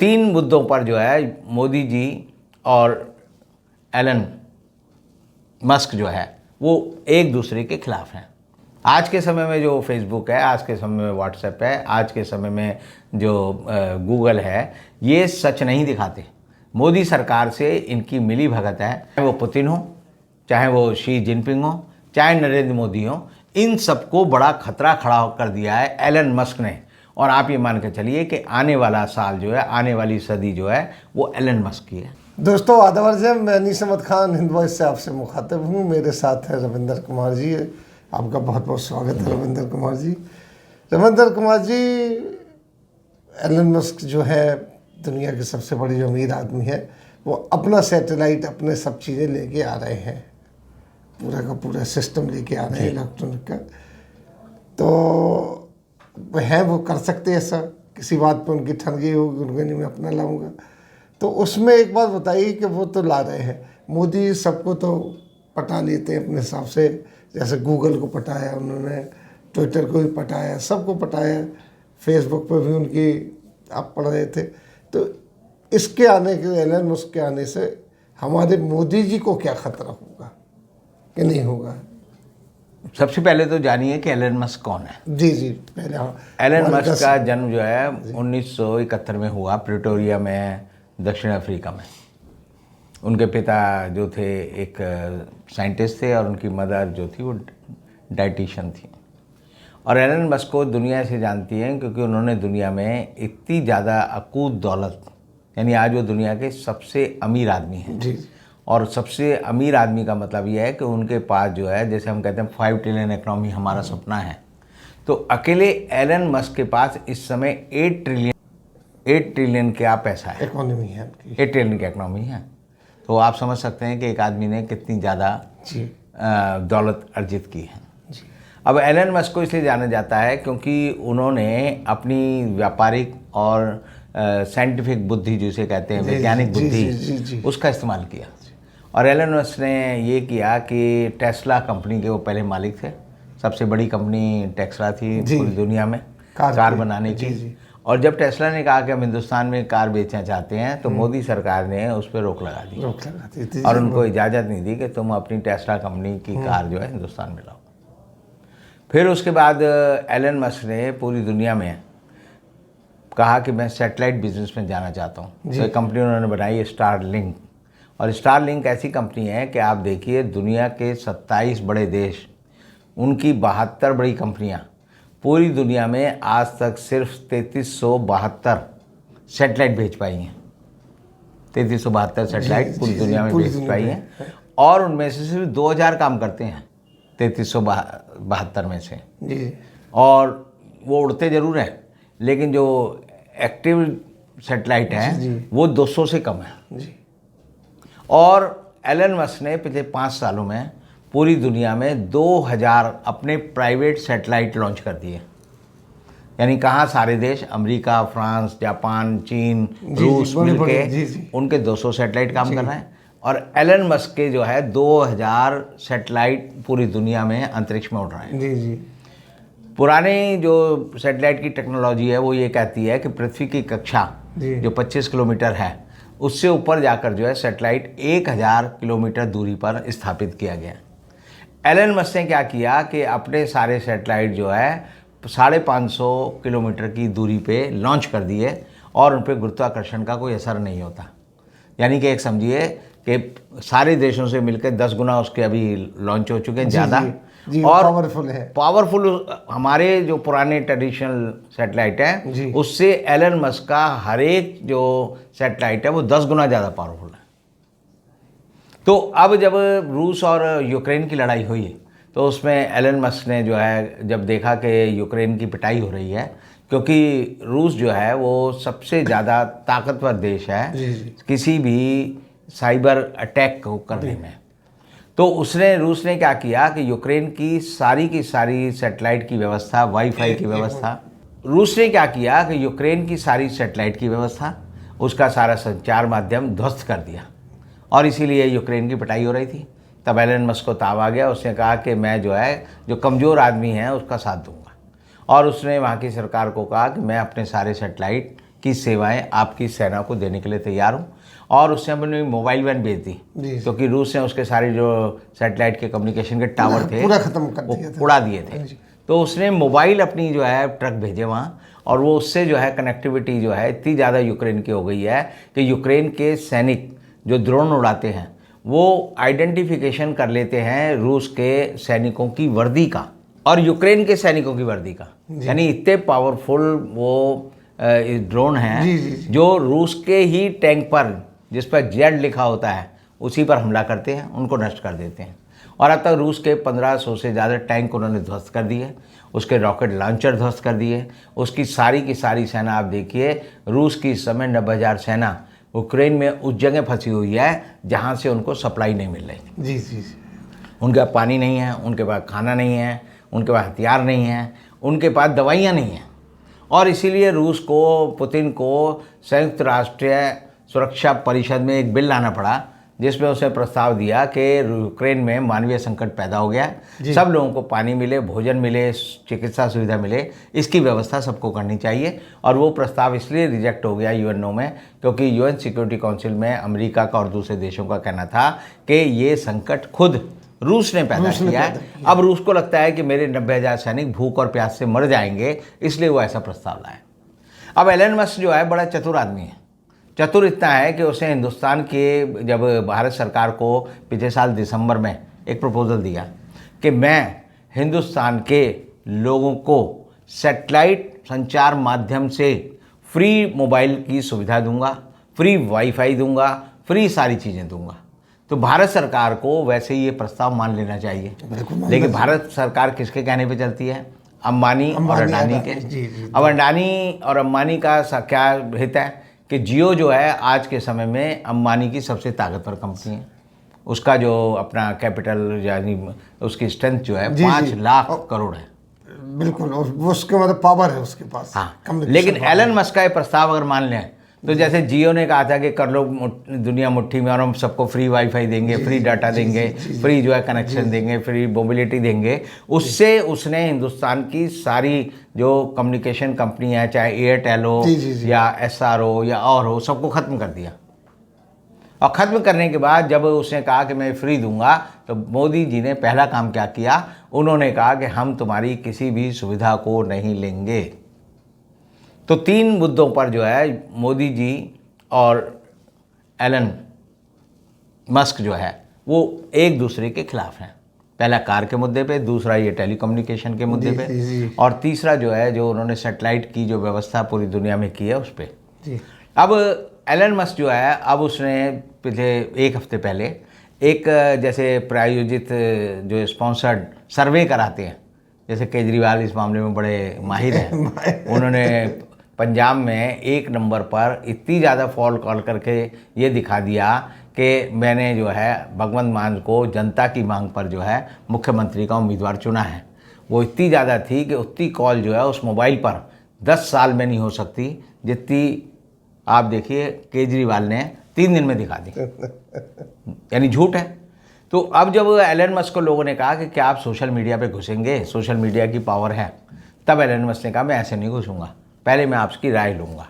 तीन मुद्दों पर जो है मोदी जी और एलन मस्क जो है वो एक दूसरे के खिलाफ हैं। आज के समय में जो फेसबुक है, आज के समय में व्हाट्सएप है, आज के समय में जो गूगल है, ये सच नहीं दिखाते। मोदी सरकार से इनकी मिली भगत है, चाहे वो पुतिन हो, चाहे वो शी जिनपिंग हो, चाहे नरेंद्र मोदी हो, इन सबको बड़ा खतरा खड़ा कर दिया है एलन मस्क ने। और आप ये मान के चलिए कि आने वाला साल जो है, आने वाली सदी जो है वो एलन मस्क की है। दोस्तों आदाब, मैं अनीस अहमद खान हिंद वॉइस से आपसे मुखातिब हूँ। मेरे साथ है रविंदर कुमार जी। आपका बहुत बहुत स्वागत है रविंदर कुमार जी। रविंदर कुमार जी, एलन मस्क जो है दुनिया के सबसे बड़ी जो अमीर आदमी है, वो अपना सैटेलाइट, अपने सब चीज़ें लेके आ रहे हैं, पूरा का पूरा सिस्टम लेके आ रहे हैं इलेक्ट्रॉनिक का। तो हैं वो कर सकते हैं ऐसा, किसी बात पे उनकी ठन गई होगी, उनके नहीं मैं अपना लाऊंगा। तो उसमें एक बात बताइए कि वो तो ला रहे हैं, मोदी सबको तो पटा लेते हैं अपने हिसाब से, जैसे गूगल को पटाया उन्होंने, ट्विटर को भी पटाया, सबको पटाया, फेसबुक पे भी उनकी आप पढ़ रहे थे। तो इसके आने के, एलन मस्क के आने से हमारे मोदी जी को क्या खतरा होगा कि नहीं होगा? सबसे पहले तो जानिए कि एलन मस्क कौन है। जी जी, पहले एलन मस्क का जन्म जो है 1971 में हुआ, प्रिटोरिया में, दक्षिण अफ्रीका में। उनके पिता जो थे एक साइंटिस्ट थे और उनकी मदर जो थी वो डाइटिशियन थी। और एलन मस्क को दुनिया से जानती हैं क्योंकि उन्होंने दुनिया में इतनी ज़्यादा अकूत दौलत, यानी आज वो दुनिया के सबसे अमीर आदमी हैं। जी। और सबसे अमीर आदमी का मतलब यह है कि उनके पास जो है, जैसे हम कहते हैं 5 ट्रिलियन इकनॉमी हमारा सपना है, तो अकेले एलन मस्क के पास इस समय 8 ट्रिलियन का पैसा है, इकोनॉमी है उनकी, 8 ट्रिलियन की इकनॉमी है। तो आप समझ सकते हैं कि एक आदमी ने कितनी ज़्यादा दौलत अर्जित की है। अब एलन मस्क को इसलिए जाना जाता है क्योंकि उन्होंने अपनी व्यापारिक और साइंटिफिक बुद्धि, जिसे कहते हैं वैज्ञानिक बुद्धि, उसका इस्तेमाल किया। और एलन मस्क ने ये किया कि टेस्ला कंपनी के वो पहले मालिक थे। सबसे बड़ी कंपनी टेस्ला थी पूरी दुनिया में कार बनाने की। और जब टेस्ला ने कहा कि हम हिंदुस्तान में कार बेचना चाहते हैं, तो मोदी सरकार ने उस पर रोक लगा दी और उनको इजाज़त नहीं दी कि तुम अपनी टेस्ला कंपनी की कार जो है हिंदुस्तान में लाओ। फिर उसके बाद एलन मस्क ने पूरी दुनिया में कहा कि मैं सैटेलाइट बिजनेस में जाना चाहता हूँ। तो एक कंपनी उन्होंने बनाई, स्टारलिंक। और स्टारलिंक ऐसी कंपनी है कि आप देखिए, दुनिया के 27 बड़े देश, उनकी 72 बड़ी कंपनियाँ, पूरी दुनिया में आज तक सिर्फ 3372 सैटेलाइट भेज पाई हैं। 3372 सैटेलाइट पूरी दुनिया में भेज पाई हैं। और उनमें से सिर्फ 2000 काम करते हैं 3372 में से। और वो उड़ते ज़रूर हैं, लेकिन जो एक्टिव सैटेलाइट हैं वो 200 से कम है। और एलन मस्क ने पिछले 5 सालों में पूरी दुनिया में 2000 अपने प्राइवेट सैटेलाइट लॉन्च कर दिए। यानी कहाँ सारे देश, अमेरिका, फ्रांस, जापान, चीन, रूस मिलके उनके 200 सैटेलाइट काम कर रहे हैं। और एलन मस्क के जो है 2000 सैटेलाइट पूरी दुनिया में अंतरिक्ष में उड़ रहे हैं। पुरानी जो सैटेलाइट की टेक्नोलॉजी है वो ये कहती है कि पृथ्वी की कक्षा जो 25 किलोमीटर है, उससे ऊपर जाकर जो है सैटेलाइट 1000 किलोमीटर दूरी पर स्थापित किया गया। एलन मस्क ने क्या किया कि अपने सारे सैटेलाइट जो है 550 किलोमीटर की दूरी पे लॉन्च कर दिए और उन पर गुरुत्वाकर्षण का कोई असर नहीं होता। यानी कि एक समझिए कि सारे देशों से मिलकर 10 गुना उसके अभी लॉन्च हो चुके हैं ज़्यादा। और पावरफुल हमारे जो पुराने ट्रेडिशनल सैटेलाइट हैं उससे एलन मस्क का हर एक जो सैटेलाइट है वो 10 गुना ज़्यादा पावरफुल है। तो अब जब रूस और यूक्रेन की लड़ाई हुई तो उसमें एलन मस्क ने जो है जब देखा कि यूक्रेन की पिटाई हो रही है, क्योंकि रूस जो है वो सबसे ज़्यादा ताकतवर देश है किसी भी साइबर अटैक को करने में, तो रूस ने क्या किया कि यूक्रेन की सारी सैटेलाइट की व्यवस्था, वाईफाई की व्यवस्था, रूस ने क्या किया कि यूक्रेन की सारी सैटेलाइट की व्यवस्था, उसका सारा संचार माध्यम ध्वस्त कर दिया। और इसीलिए यूक्रेन की पिटाई हो रही थी। तब एलन मस्क को ताव आ गया, उसने कहा कि मैं जो है जो कमज़ोर आदमी है उसका साथ दूंगा। और उसने वहाँ की सरकार को कहा कि मैं अपने सारे सैटेलाइट की सेवाएं आपकी सेना को देने के लिए तैयार हूँ। और उसने अपनी मोबाइल वैन भेज दी, क्योंकि रूस ने उसके सारे जो सैटेलाइट के कम्युनिकेशन के टावर थे पूरा खत्म कर वो दिया था, उड़ा दिए थे। तो उसने मोबाइल अपनी जो है ट्रक भेजे वहाँ, और वो उससे जो है कनेक्टिविटी जो है इतनी ज़्यादा यूक्रेन की हो गई है कि यूक्रेन के सैनिक जो ड्रोन उड़ाते हैं वो आइडेंटिफिकेशन कर लेते हैं रूस के सैनिकों की वर्दी का और यूक्रेन के सैनिकों की वर्दी का। यानी इतने पावरफुल वो ड्रोन हैं जो रूस के ही टैंक पर, जिस पर जेड लिखा होता है, उसी पर हमला करते हैं, उनको नष्ट कर देते हैं। और अब तक रूस के 1500 से ज़्यादा टैंक उन्होंने ध्वस्त कर दिए, उसके रॉकेट लॉन्चर ध्वस्त कर दिए, उसकी सारी की सारी सेना आप देखिए, रूस की इस समय 90,000 सेना यूक्रेन में उस जगह फंसी हुई है जहाँ से उनको सप्लाई नहीं मिल रही। जी जी जी। उनके पास पानी नहीं है, उनके पास खाना नहीं है, उनके पास हथियार नहीं है, उनके पास दवाइयाँ नहीं हैं। और इसीलिए रूस को, पुतिन को संयुक्त राष्ट्र सुरक्षा परिषद में एक बिल लाना पड़ा जिसमें उसने प्रस्ताव दिया कि यूक्रेन में मानवीय संकट पैदा हो गया है, सब लोगों को पानी मिले, भोजन मिले, चिकित्सा सुविधा मिले, इसकी व्यवस्था सबको करनी चाहिए। और वो प्रस्ताव इसलिए रिजेक्ट हो गया यूएनओ में क्योंकि यूएन सिक्योरिटी काउंसिल में अमेरिका का और दूसरे देशों का कहना था कि ये संकट खुद रूस ने पैदा किया है। अब रूस को लगता है कि मेरे 90,000 सैनिक भूख और प्यास से मर जाएंगे, इसलिए वो ऐसा प्रस्ताव लाए। अब एलन मस्क जो है बड़ा चतुर आदमी है। चतुर इतना है कि उसने हिंदुस्तान के, जब भारत सरकार को पिछले साल दिसंबर में एक प्रपोजल दिया कि मैं हिंदुस्तान के लोगों को सैटेलाइट संचार माध्यम से फ्री मोबाइल की सुविधा दूंगा, फ्री वाईफाई दूंगा, फ्री सारी चीज़ें दूंगा, तो भारत सरकार को वैसे ही ये प्रस्ताव मान लेना चाहिए। लेकिन भारत सरकार किसके कहने पे चलती है? अंबानी और अडानी के। अब अडानी और अंबानी का क्या हित है कि जियो जो है आज के समय में अंबानी की सबसे ताकतवर कंपनी है। उसका जो अपना कैपिटल यानी उसकी स्ट्रेंथ जो है 5 लाख करोड़ है। बिल्कुल, उसके मतलब पावर है उसके पास। हाँ, लेकिन एलन मस्क का ये प्रस्ताव अगर मान लें तो जैसे जियो ने कहा था कि कर लो दुनिया मुट्ठी में और हम सबको फ्री वाईफाई देंगे, फ्री डाटा देंगे, फ्री जो है कनेक्शन देंगे, फ्री मोबिलिटी देंगे, उससे उसने हिंदुस्तान की सारी जो कम्युनिकेशन कंपनी है, चाहे एयरटेल हो या एसआर हो या और हो, सबको ख़त्म कर दिया। और ख़त्म करने के बाद जब उसने कहा कि मैं फ्री दूंगा, तो मोदी जी ने पहला काम क्या किया? उन्होंने कहा कि हम तुम्हारी किसी भी सुविधा को नहीं लेंगे। तो 3 मुद्दों पर जो है मोदी जी और एलन मस्क जो है वो एक दूसरे के खिलाफ हैं। पहला कार के मुद्दे पे, दूसरा ये टेलीकम्युनिकेशन के मुद्दे पे, और तीसरा जो है जो उन्होंने सैटेलाइट की जो व्यवस्था पूरी दुनिया में की है उस पर। अब एलन मस्क जो है, अब उसने पिछले 1 हफ्ते पहले एक जैसे प्रायोजित जो स्पॉन्सर्ड सर्वे कराते हैं, जैसे केजरीवाल इस मामले में बड़े माहिर हैं, उन्होंने पंजाब में 1 नंबर पर इतनी ज़्यादा फॉल कॉल करके ये दिखा दिया कि मैंने जो है भगवंत मान को जनता की मांग पर जो है मुख्यमंत्री का उम्मीदवार चुना है। वो इतनी ज़्यादा थी कि उतनी कॉल जो है उस मोबाइल पर 10 साल में नहीं हो सकती जितनी आप देखिए केजरीवाल ने 3 दिन में दिखा दी। यानी झूठ है। तो अब जब एलन मस्क को लोगों ने कहा कि क्या आप सोशल मीडिया पे घुसेंगे, सोशल मीडिया की पावर है, तब एलन मस्क ने कहा मैं ऐसे नहीं घुसूँगा, पहले मैं आपकी राय लूँगा।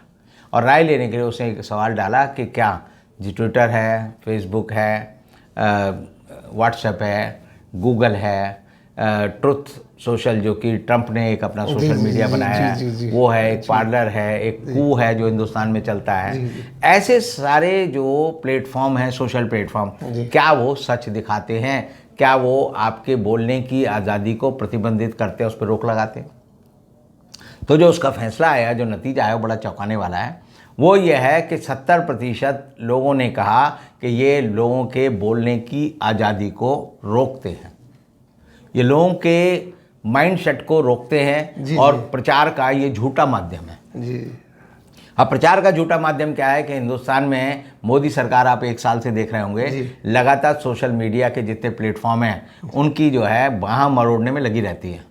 और राय लेने के लिए उसने एक सवाल डाला कि क्या जी ट्विटर है, फेसबुक है, व्हाट्सएप है, गूगल है, ट्रुथ सोशल जो कि ट्रंप ने एक अपना सोशल मीडिया बनाया है, वो है, एक पार्लर है, एक कू है जो हिंदुस्तान में चलता है। ऐसे सारे जो प्लेटफॉर्म हैं, सोशल प्लेटफॉर्म, क्या वो सच दिखाते हैं? क्या वो आपके बोलने की आज़ादी को प्रतिबंधित करते हैं, उस पर रोक लगाते हैं? तो जो उसका फैसला आया, जो नतीजा आया, वो बड़ा चौंकाने वाला है। वो ये है कि 70% लोगों ने कहा कि ये लोगों के बोलने की आज़ादी को रोकते हैं, ये लोगों के माइंडसेट को रोकते हैं, और प्रचार का ये झूठा माध्यम है। अब प्रचार का झूठा माध्यम क्या है कि हिंदुस्तान में मोदी सरकार, आप 1 साल से देख रहे होंगे, लगातार सोशल मीडिया के जितने प्लेटफॉर्म हैं उनकी जो है बाँह मरोड़ने में लगी रहती है।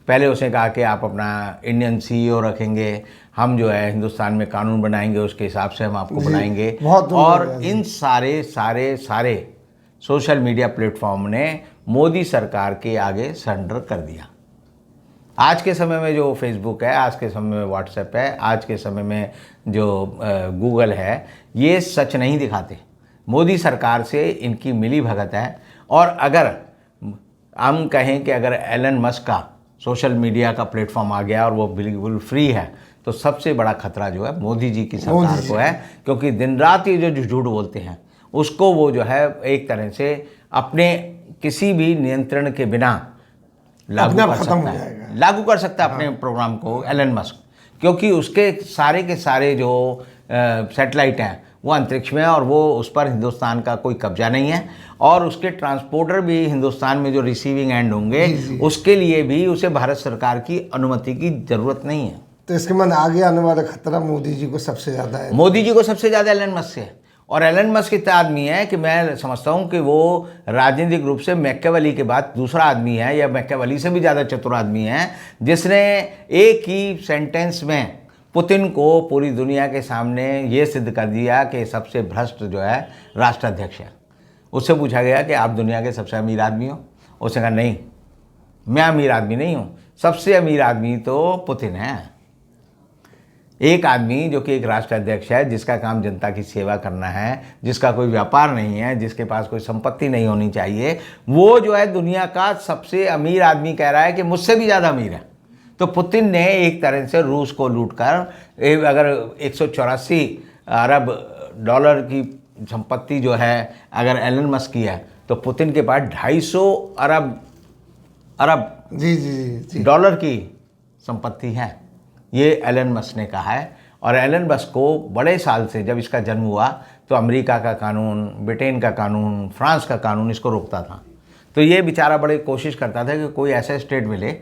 पहले उसने कहा कि आप अपना इंडियन CEO रखेंगे, हम जो है हिंदुस्तान में कानून बनाएंगे, उसके हिसाब से हम आपको बनाएंगे। और इन सारे सोशल मीडिया प्लेटफॉर्म ने मोदी सरकार के आगे सरेंडर कर दिया। आज के समय में जो फेसबुक है, आज के समय में व्हाट्सएप है, आज के समय में जो गूगल है, ये सच नहीं दिखाते। मोदी सरकार से इनकी मिली भगत है। और अगर हम कहें कि अगर एलन मस्क का सोशल मीडिया का प्लेटफॉर्म आ गया और वो बिल्कुल फ्री है, तो सबसे बड़ा खतरा जो है मोदी जी की सरकार को है, क्योंकि दिन रात ये जो झूठ बोलते हैं उसको वो जो है एक तरह से अपने किसी भी नियंत्रण के बिना लागू कर सकता है अपने प्रोग्राम को एलन मस्क, क्योंकि उसके के सारे जो सैटेलाइट हैं वो अंतरिक्ष में है और वो उस पर हिंदुस्तान का कोई कब्जा नहीं है। और उसके ट्रांसपोर्टर भी हिंदुस्तान में जो रिसीविंग एंड होंगे उसके लिए भी उसे भारत सरकार की अनुमति की ज़रूरत नहीं है। तो इसके मन आगे आने वाला खतरा मोदी जी को सबसे ज़्यादा है। मोदी जी को सबसे ज़्यादा एलन मस्क से है। और एलन मस्क इतना आदमी है कि मैं समझता हूँ कि वो राजनीतिक रूप से मैकियावेली के बाद दूसरा आदमी है, या मैकियावेली से भी ज़्यादा चतुर आदमी है, जिसने एक ही सेंटेंस में पुतिन को पूरी दुनिया के सामने ये सिद्ध कर दिया कि सबसे भ्रष्ट जो है राष्ट्राध्यक्ष है। उससे पूछा गया कि आप दुनिया के सबसे अमीर आदमी हो? उसने कहा नहीं, मैं अमीर आदमी नहीं हूँ, सबसे अमीर आदमी तो पुतिन है। एक आदमी जो कि एक राष्ट्राध्यक्ष है, जिसका काम जनता की सेवा करना है, जिसका कोई व्यापार नहीं है, जिसके पास कोई संपत्ति नहीं होनी चाहिए, वो जो है दुनिया का सबसे अमीर आदमी कह रहा है कि मुझसे भी ज़्यादा अमीर है। तो पुतिन ने एक तरह से रूस को लूटकर अगर 184 अरब डॉलर की संपत्ति जो है अगर एलन मस्क की है, तो पुतिन के पास 250 अरब जी डॉलर की संपत्ति है। ये एलन मस्क ने कहा है। और एलन मस्क को बड़े साल से, जब इसका जन्म हुआ तो अमेरिका का कानून, ब्रिटेन का कानून, फ्रांस का कानून इसको रोकता था। तो ये बेचारा बड़े कोशिश करता था कि कोई ऐसा स्टेट मिले,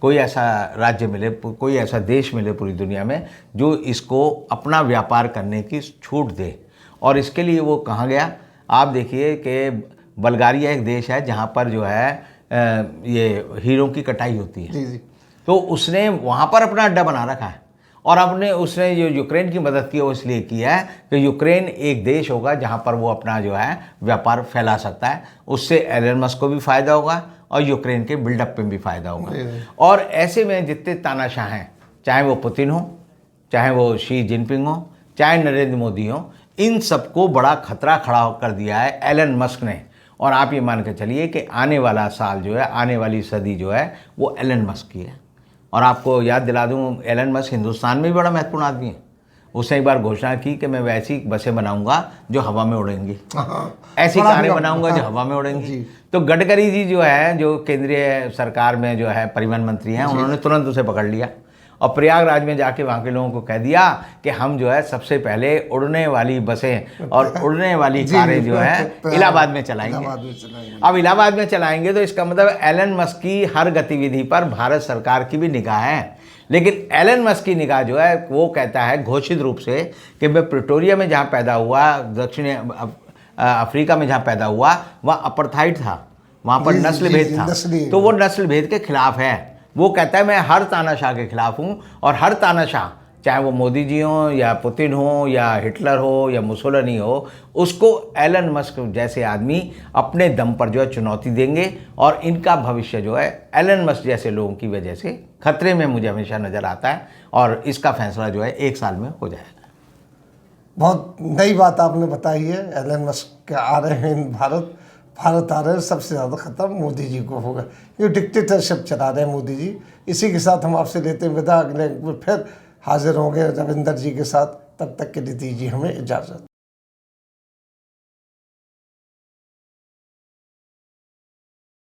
कोई ऐसा राज्य मिले, कोई ऐसा देश मिले पूरी दुनिया में जो इसको अपना व्यापार करने की छूट दे। और इसके लिए वो कहाँ गया? आप देखिए कि बल्गारिया एक देश है जहाँ पर जो है ये हीरों की कटाई होती है। जी। तो उसने वहाँ पर अपना अड्डा बना रखा है। और उसने जो यूक्रेन की मदद की है वो इसलिए की है कि यूक्रेन एक देश होगा जहाँ पर वो अपना जो है व्यापार फैला सकता है। उससे एलन मस्क को भी फ़ायदा होगा और यूक्रेन के बिल्डअप में भी फ़ायदा होगा। और ऐसे में जितने तानाशाह हैं, चाहे वो पुतिन हो, चाहे वो शी जिनपिंग हो, चाहे नरेंद्र मोदी हो, इन सबको बड़ा खतरा खड़ा कर दिया है एलन मस्क ने। और आप ये मान के चलिए कि आने वाला साल जो है, आने वाली सदी जो है वो एलन मस्क की है। और आपको याद दिला दूं, एलन मस्क हिंदुस्तान में भी बड़ा महत्वपूर्ण आदमी है। उसने एक बार घोषणा की कि मैं वैसी बसें बनाऊंगा जो हवा में उड़ेंगी, ऐसी कारें बनाऊंगा जो हवा में उड़ेंगी। तो गडकरी जी जो है, जो केंद्रीय सरकार में जो है परिवहन मंत्री हैं, उन्होंने तुरंत उसे पकड़ लिया और प्रयागराज में जाके वहाँ के लोगों को कह दिया कि हम जो है सबसे पहले उड़ने वाली बसें और उड़ने वाली कारें जो है इलाहाबाद में चलाएंगे। अब इलाहाबाद में चलाएंगे तो इसका मतलब एलन मस्क की हर गतिविधि पर भारत सरकार की भी निगाह है। लेकिन एलन मस्क की निगाह जो है वो कहता है घोषित रूप से कि मैं प्रिटोरिया में जहाँ पैदा हुआ, दक्षिण अफ्रीका में जहाँ पैदा हुआ, वहाँ अपार्थाइड था, वहाँ पर नस्ल भेद था। तो वो नस्ल भेद के खिलाफ है। वो कहता है मैं हर तानाशाह के खिलाफ हूँ, और हर तानाशाह, चाहे वो मोदी जी हो या पुतिन हो या हिटलर हो या मुसोलिनी हो, उसको एलन मस्क जैसे आदमी अपने दम पर जो है चुनौती देंगे। और इनका भविष्य जो है एलन मस्क जैसे लोगों की वजह से खतरे में मुझे हमेशा नज़र आता है। और इसका फैसला जो है 1 साल में हो जाएगा। बहुत नई बात आपने बताई है। एलन मस्क आ रहे हैं भारत आ रहे हैं, सबसे ज़्यादा खतरा मोदी जी को होगा। ये डिक्टेटरशिप चला रहे हैं मोदी जी। इसी के साथ हम आपसे लेते हैं विदा। अगले फिर हाजिर होंगे रविंदर जी के साथ। तब तक के लिए दीजिए हमें इजाज़त।